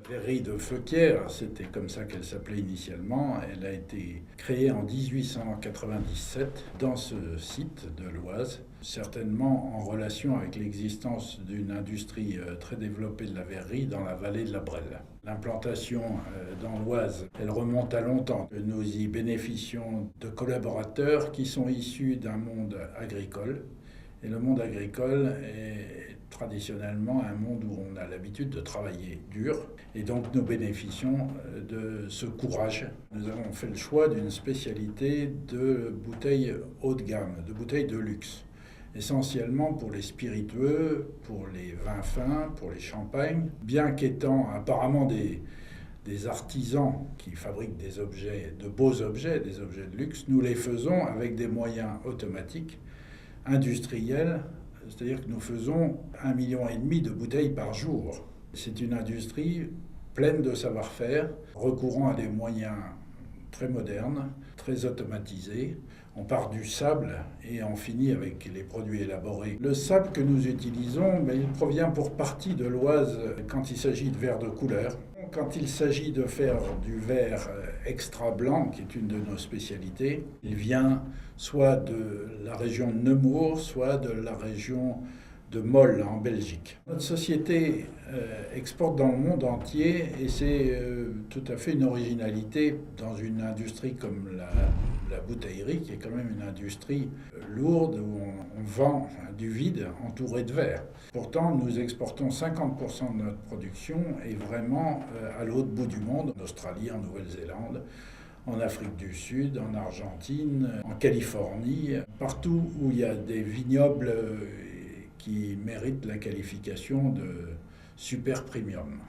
Verrerie de Feuquières, c'était comme ça qu'elle s'appelait initialement. Elle a été créée en 1897 dans ce site de l'Oise, certainement en relation avec l'existence d'une industrie très développée de la verrerie dans la vallée de la Brelle. L'implantation dans l'Oise, elle remonte à longtemps. Nous y bénéficions de collaborateurs qui sont issus d'un monde agricole. Et le monde agricole est traditionnellement un monde où on a l'habitude de travailler dur. Et donc nous bénéficions de ce courage. Nous avons fait le choix d'une spécialité de bouteilles haut de gamme, de bouteilles de luxe. Essentiellement pour les spiritueux, pour les vins fins, pour les champagnes. Bien qu'étant apparemment des artisans qui fabriquent des objets, de beaux objets, des objets de luxe, nous les faisons avec des moyens automatiques, industriels, c'est-à-dire que nous faisons 1,5 million de bouteilles par jour. C'est une industrie pleine de savoir-faire, recourant à des moyens très modernes, très automatisés. On part du sable et on finit avec les produits élaborés. Le sable que nous utilisons, il provient pour partie de l'Oise quand il s'agit de verre de couleur. Quand il s'agit de faire du verre extra blanc, qui est une de nos spécialités, il vient soit de la région de Nemours, soit de la région de Molles en Belgique. Notre société exporte dans le monde entier et c'est tout à fait une originalité dans une industrie comme la bouteillerie, qui est quand même une industrie lourde où on vend du vide entouré de verre. Pourtant, nous exportons 50% de notre production et vraiment à l'autre bout du monde, en Australie, en Nouvelle-Zélande, en Afrique du Sud, en Argentine, en Californie, partout où il y a des vignobles qui méritent la qualification de super premium.